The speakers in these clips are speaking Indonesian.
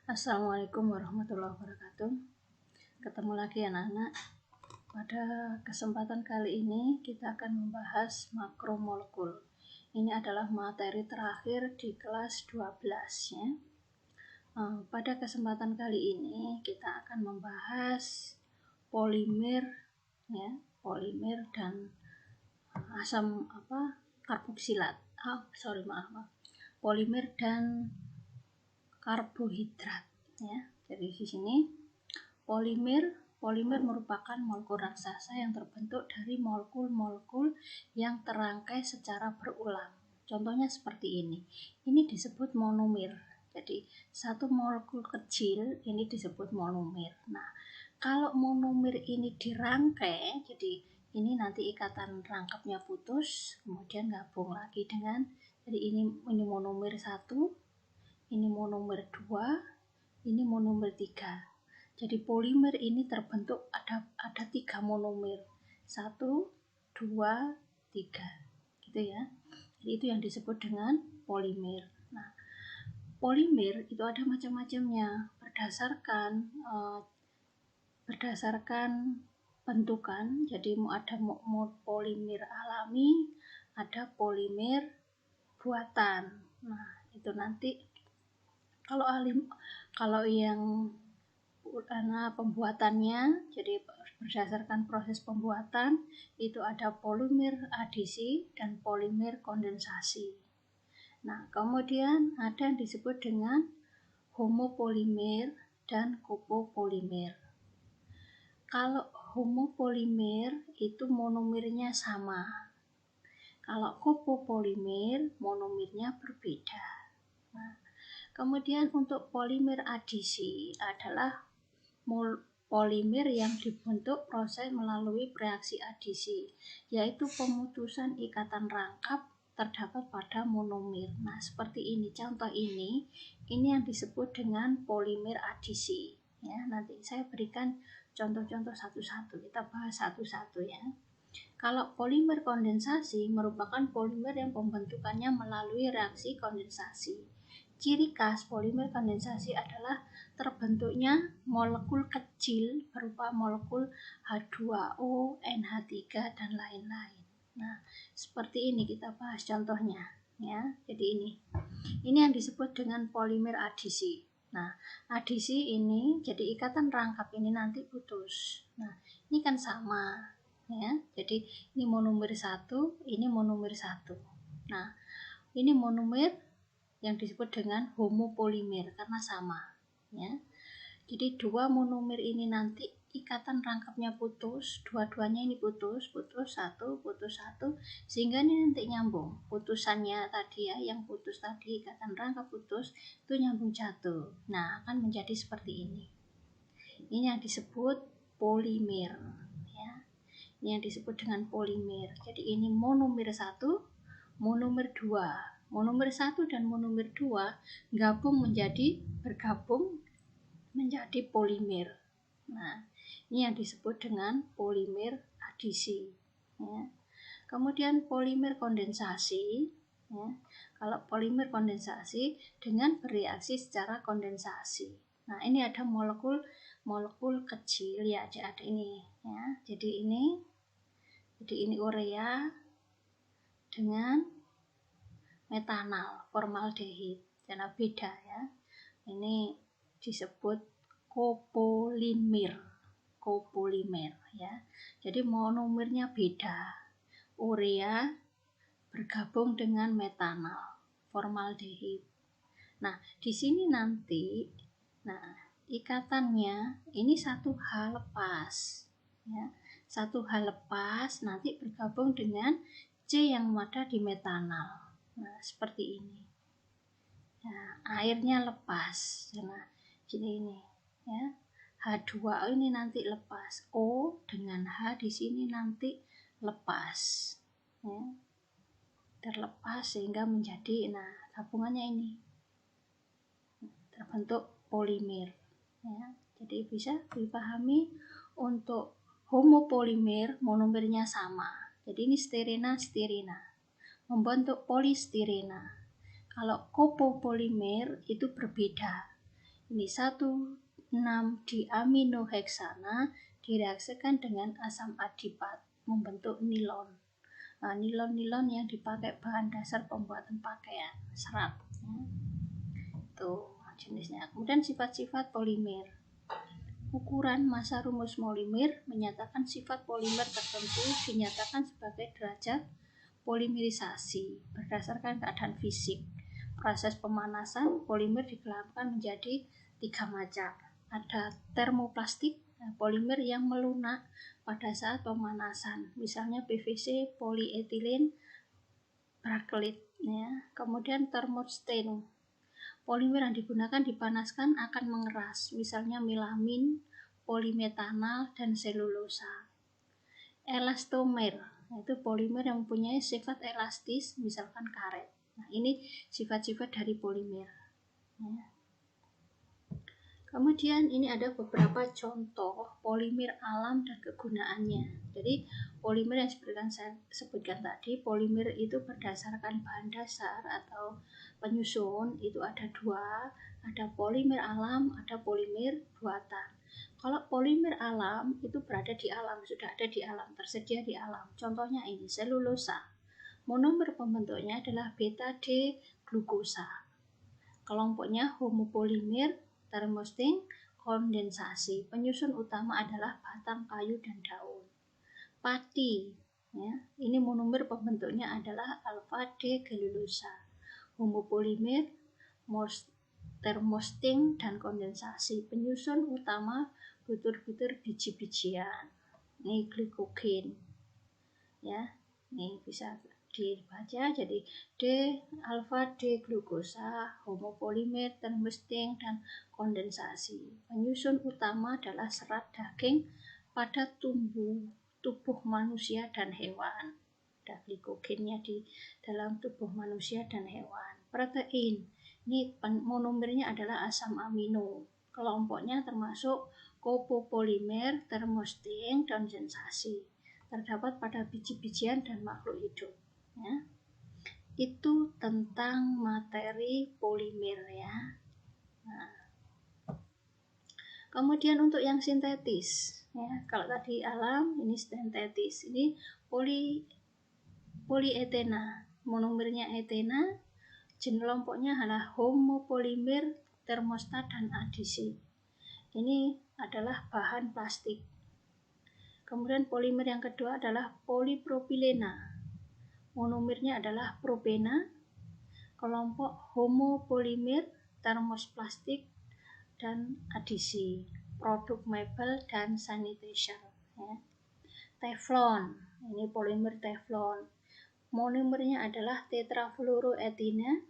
Assalamualaikum warahmatullahi wabarakatuh. Ketemu lagi anak-anak. Pada kesempatan kali ini kita akan membahas makromolekul. Ini adalah materi terakhir di kelas 12 ya. Pada kesempatan kali ini kita akan membahas polimer ya, polimer dan asam karboksilat. Polimer dan karbohidrat ya. Jadi di sini polimer merupakan molekul raksasa yang terbentuk dari molekul-molekul yang terangkai secara berulang. Contohnya seperti ini. Ini disebut monomer. Jadi satu molekul kecil ini disebut monomer. Nah, kalau monomer ini dirangkai, jadi ini nanti ikatan rangkapnya putus, kemudian gabung lagi dengan, jadi ini monomer 1, ini monomer 2, ini monomer 3. Jadi polimer ini terbentuk ada 3 monomer. 1, 2, 3. Gitu ya. Jadi itu yang disebut dengan polimer. Nah, polimer itu ada macam-macamnya berdasarkan bentukan. Jadi ada polimer alami, ada polimer buatan. Nah, itu nanti kalau yang karena pembuatannya, jadi berdasarkan proses pembuatan itu ada polimer adisi dan polimer kondensasi. Nah, kemudian ada yang disebut dengan homopolimer dan copopolimer. Kalau homopolimer itu monomernya sama. Kalau copopolimer monomernya berbeda. Nah, kemudian untuk polimer adisi adalah polimer yang dibentuk proses melalui reaksi adisi, yaitu pemutusan ikatan rangkap terdapat pada monomer. Nah, seperti ini contoh ini yang disebut dengan polimer adisi. Ya, nanti saya berikan contoh-contoh satu-satu. Kita bahas satu-satu ya. Kalau polimer kondensasi merupakan polimer yang pembentukannya melalui reaksi kondensasi. Ciri khas polimer kondensasi adalah terbentuknya molekul kecil berupa molekul H2O, NH3 dan lain-lain. Nah, seperti ini kita bahas contohnya ya. Jadi ini yang disebut dengan polimer adisi. Nah, adisi ini jadi ikatan rangkap ini nanti putus. Nah, ini kan sama ya. Jadi ini monomer 1, ini monomer 1. Nah, ini monomer yang disebut dengan homopolimer karena sama ya. Jadi dua monomer ini nanti ikatan rangkapnya putus, dua-duanya ini putus satu, sehingga ini nanti nyambung. Putusannya tadi ya, yang putus tadi ikatan rangkap putus itu nyambung jatuh. Nah, akan menjadi seperti ini. Ini yang disebut polimer ya. Ini yang disebut dengan polimer. Jadi ini monomer 1, monomer 2. Monomer 1 dan monomer 2 bergabung menjadi polimer. Nah, ini yang disebut dengan polimer adisi ya. Kemudian polimer kondensasi ya. Kalau polimer kondensasi dengan bereaksi secara kondensasi. Nah, ini ada molekul kecil ya, ada ini ya. Jadi ini urea dengan metanal, formaldehid, karena beda ya. Ini disebut copolimer ya. Jadi monomernya beda. Urea bergabung dengan metanal, formaldehid. Nah, di sini nanti ikatannya ini satu H lepas ya. Satu H lepas nanti bergabung dengan C yang ada di metanal. Nah, seperti ini. Nah, airnya lepas. Nah, jadi ini ya. H2O ini nanti lepas. O dengan H di sini nanti lepas. Ya. Terlepas sehingga menjadi gabungannya ini. Terbentuk polimer ya. Jadi bisa dipahami untuk homopolimer monomernya sama. Jadi ini styrena membentuk polistirena. Kalau copopolimer itu berbeda. Ini 1,6-diaminoheksana direaksikan dengan asam adipat membentuk nilon. Nah, nilon-nilon yang dipakai bahan dasar pembuatan pakaian, serat. Ya. Itu jenisnya. Kemudian sifat-sifat polimer. Ukuran massa rumus polimer menyatakan sifat polimer tertentu dinyatakan sebagai derajat polimerisasi berdasarkan keadaan fisik. Proses pemanasan polimer digelapkan menjadi 3 macam. Ada termoplastik, polimer yang melunak pada saat pemanasan, misalnya PVC, polietilen, bakelit. Ya. Kemudian termostain, polimer yang digunakan dipanaskan akan mengeras, misalnya melamin, polimetanol, dan selulosa. Elastomer, yaitu polimer yang mempunyai sifat elastis, misalkan karet. Nah, ini sifat-sifat dari polimer. Ya. Kemudian ini ada beberapa contoh polimer alam dan kegunaannya. Jadi polimer yang seperti yang saya sebutkan tadi, polimer itu berdasarkan bahan dasar atau penyusun itu ada 2, ada polimer alam, ada polimer buatan. Kalau polimer alam itu berada di alam, sudah ada di alam, tersedia di alam. Contohnya ini selulosa. Monomer pembentuknya adalah beta-D glukosa. Kelompoknya homopolimer, termostain, kondensasi. Penyusun utama adalah batang kayu dan daun. Pati, ya, ini monomer pembentuknya adalah alfa-D gelulosa. Homopolimer, termostain, dan kondensasi. Penyusun utama butir-butir biji-bijian. Ini glikogen, ya, ini bisa dibaca jadi D alfa D glukosa, homopolimer, termostain, dan kondensasi. Penyusun utama adalah serat daging pada tubuh manusia dan hewan. Ada glikogennya di dalam tubuh manusia dan hewan. Protein, ini monomernya adalah asam amino. Kelompoknya termasuk copopolimer, termostain, dan kondensasi. Terdapat pada biji-bijian dan makhluk hidup. Ya. Itu tentang materi polimer ya. Nah. Kemudian untuk yang sintetis, ya, kalau tadi alam, ini sintetis. Ini polietena, monomernya etena, jenis kelompoknya adalah homopolimer, termostat, dan adisi. Ini adalah bahan plastik. Kemudian polimer yang kedua adalah polipropilena. Monomernya adalah propena, kelompok homopolimer, termosplastik, dan adisi, produk mebel dan sanitation. Ya. Teflon, ini polimer teflon. Monomernya adalah tetrafluoroetine,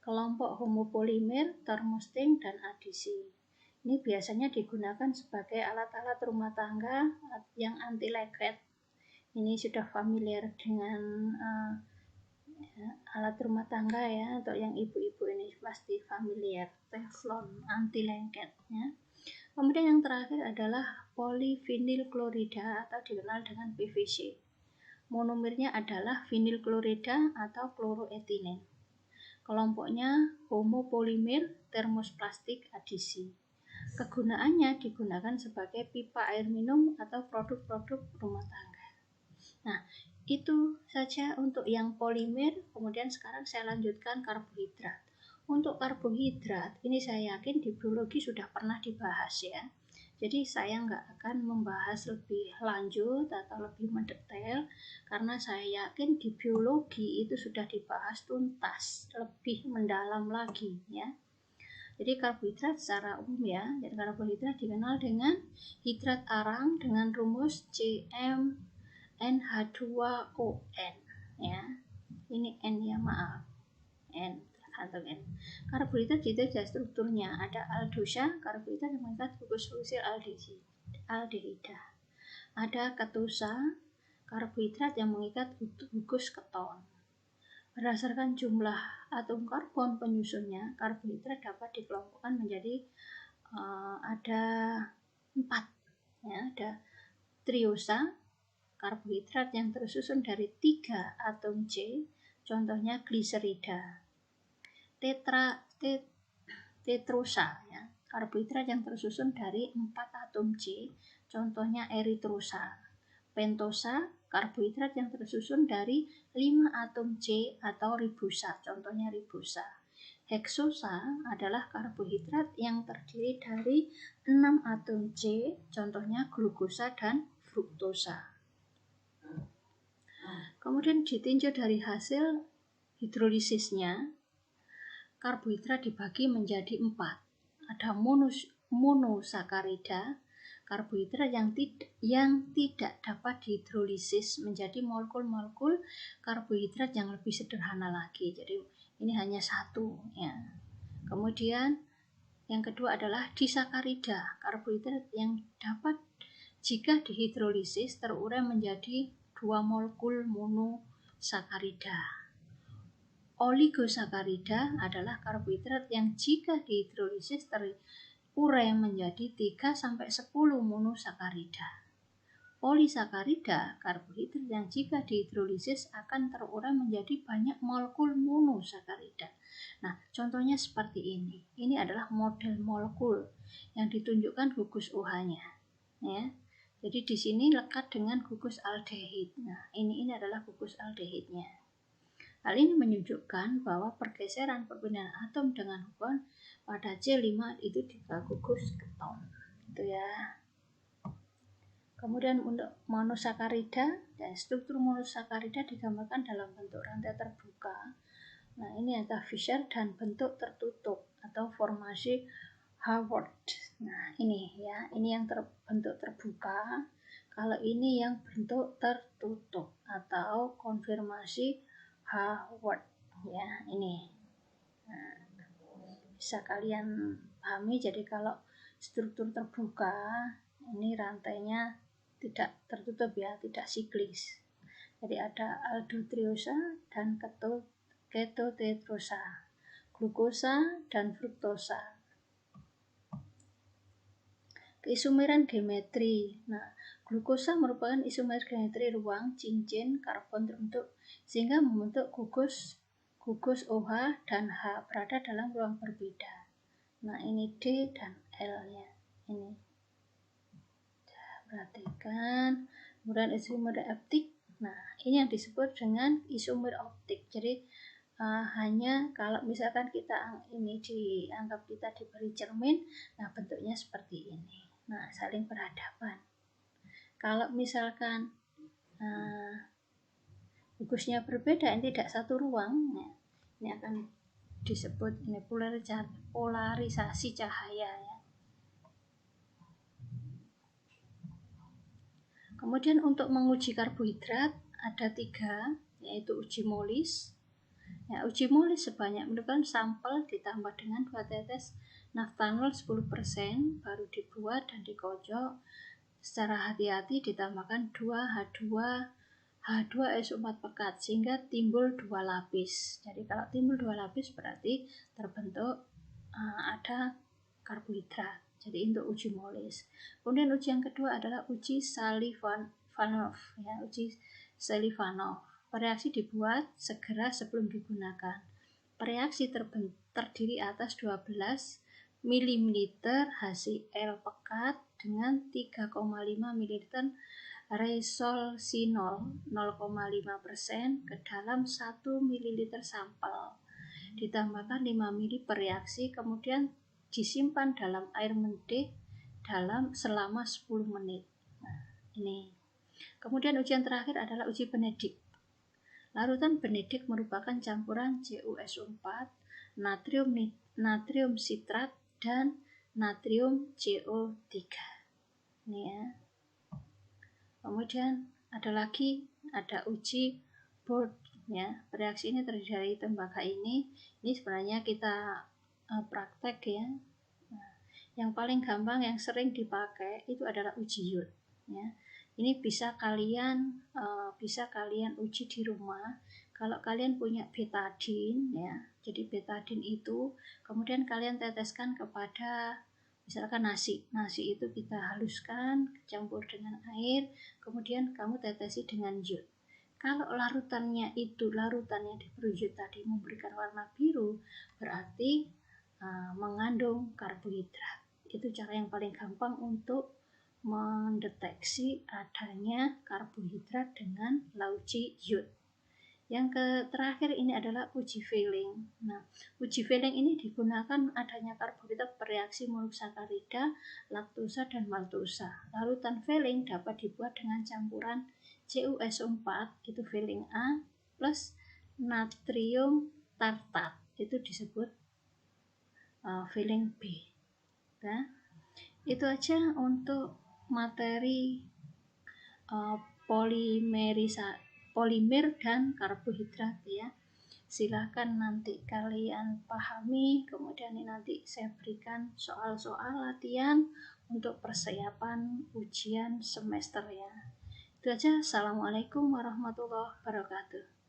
kelompok homopolimer, termostain, dan adisi. Ini biasanya digunakan sebagai alat-alat rumah tangga yang anti lengket. Ini sudah familiar dengan alat rumah tangga ya, untuk yang ibu-ibu ini pasti familiar. Teflon anti lengket ya. Kemudian yang terakhir adalah polivinil klorida atau dikenal dengan PVC. Monomernya adalah vinil klorida atau kloroetilen. Kelompoknya homopolimer, termosplastik, adisi. Kegunaannya digunakan sebagai pipa air minum atau produk-produk rumah tangga. Nah, itu saja untuk yang polimer. Kemudian sekarang saya lanjutkan karbohidrat. Untuk karbohidrat, ini saya yakin di biologi sudah pernah dibahas ya. Jadi saya nggak akan membahas lebih lanjut atau lebih mendetail, karena saya yakin di biologi itu sudah dibahas tuntas, lebih mendalam lagi ya. Jadi karbohidrat secara umum ya, jadi karbohidrat dikenal dengan hidrat arang dengan rumus CmNH2ON ya. Ini N ya, maaf. N tergantung N. Karbohidrat itu ada strukturnya, ada aldosa, karbohidrat yang mengikat gugus fossil aldehida. Ada ketosa, karbohidrat yang mengikat gugus keton. Berdasarkan jumlah atom karbon penyusunnya, karbohidrat dapat dikelompokkan menjadi ada 4 ya, ada triosa, karbohidrat yang tersusun dari 3 atom C, contohnya gliserida. Tetrosa ya, karbohidrat yang tersusun dari 4 atom C, contohnya eritrosa. Pentosa, karbohidrat yang tersusun dari 5 atom C atau ribosa, contohnya ribosa. Heksosa adalah karbohidrat yang terdiri dari 6 atom C, contohnya glukosa dan fruktosa. Kemudian ditinjau dari hasil hidrolisisnya, karbohidrat dibagi menjadi 4. Ada monosakarida, karbohidrat yang tidak dapat dihidrolisis menjadi molekul-molekul karbohidrat yang lebih sederhana lagi. Jadi ini hanya satu ya. Kemudian yang kedua adalah disakarida, karbohidrat yang dapat jika dihidrolisis terurai menjadi 2 molekul monosakarida. Oligosakarida adalah karbohidrat yang jika dihidrolisis terurai menjadi 3-10 monosakarida. Polisakarida, karbohidrat yang jika dihidrolisis akan terurai menjadi banyak molekul monosakarida. Nah, contohnya seperti ini. Ini adalah model molekul yang ditunjukkan gugus OH-nya. Ya. Jadi di sini lekat dengan gugus aldehid. Nah, ini adalah gugus aldehidnya. Hal ini menunjukkan bahwa pergeseran perpindahan atom dengan hubungan pada C5 itu di gugus keton. Itu ya. Kemudian untuk monosakarida, dan struktur monosakarida digambarkan dalam bentuk rantai terbuka. Nah, ini adalah Fischer dan bentuk tertutup atau formasi Haworth. Nah, ini ya, ini yang bentuk terbuka. Kalau ini yang bentuk tertutup atau konfirmasi Haworth ya, ini. Nah, bisa kalian pahami. Jadi kalau struktur terbuka, ini rantainya tidak tertutup ya, tidak siklis. Jadi ada aldoterosa dan ketotetrosa, glukosa dan fruktosa. Keisomeran geometri. Nah, glukosa merupakan isomer geometri ruang cincin karbon terbentuk sehingga membentuk gugus OH dan H berada dalam ruang berbeda. Nah, ini D dan L-nya. Ini. Perhatikan. Kemudian isomer optik. Nah, ini yang disebut dengan isomer optik. Jadi hanya kalau misalkan kita ini dianggap kita diberi cermin, nah bentuknya seperti ini. Nah, saling berhadapan. Kalau misalkan gugusnya berbeda, ini tidak satu ruang, nah, ini akan disebut ini polarisasi cahaya ya. Kemudian untuk menguji karbohidrat ada 3, yaitu uji molis. Ya, uji molis sebanyak merupakan sampel ditambah dengan 2 tetes naftanol 10% baru dibuat dan dikocok secara hati-hati, ditambahkan 2H2SO4 pekat sehingga timbul 2 lapis. Jadi kalau timbul 2 lapis berarti terbentuk ada karbohidrat. Jadi untuk uji molis. Kemudian uji yang kedua adalah uji Selivanov ya, uji Selivanov. Reaksi dibuat segera sebelum digunakan. Reaksi terdiri atas 12 ml HCl pekat dengan 3,5 ml resolsinol 0,5% ke dalam 1 ml sampel. Ditambahkan 5 ml per reaksi, kemudian disimpan dalam air mendidih selama 10 menit. Nah, ini. Kemudian ujian terakhir adalah uji benedik. Larutan benedik merupakan campuran CuSO4, natrium sitrat, dan natrium CO3. Ini ya. Kemudian ada uji Bohr ya. Reaksi ini terdiri dari tembaga ini sebenarnya kita praktek ya. Nah, yang paling gampang yang sering dipakai itu adalah uji iod ya. Ini bisa kalian uji di rumah. Kalau kalian punya betadin ya, jadi betadin itu kemudian kalian teteskan kepada misalkan nasi itu kita haluskan, campur dengan air, kemudian kamu tetesi dengan iod. Kalau larutan yang diperujut tadi memberikan warna biru, berarti mengandung karbohidrat. Itu cara yang paling gampang untuk mendeteksi adanya karbohidrat dengan Lauci Yod. Yang terakhir ini adalah uji Fehling. Nah, uji Fehling ini digunakan adanya karbohidrat bereaksi monosakarida, laktosa, dan maltosa. Larutan Fehling dapat dibuat dengan campuran CuSO4, itu Fehling A, plus natrium tartat, itu disebut Fehling B. Nah, itu aja untuk materi polimer dan karbohidrat ya. Silahkan nanti kalian pahami, kemudian nanti saya berikan soal-soal latihan untuk persiapan ujian semester ya. Itu aja. Assalamualaikum warahmatullahi wabarakatuh.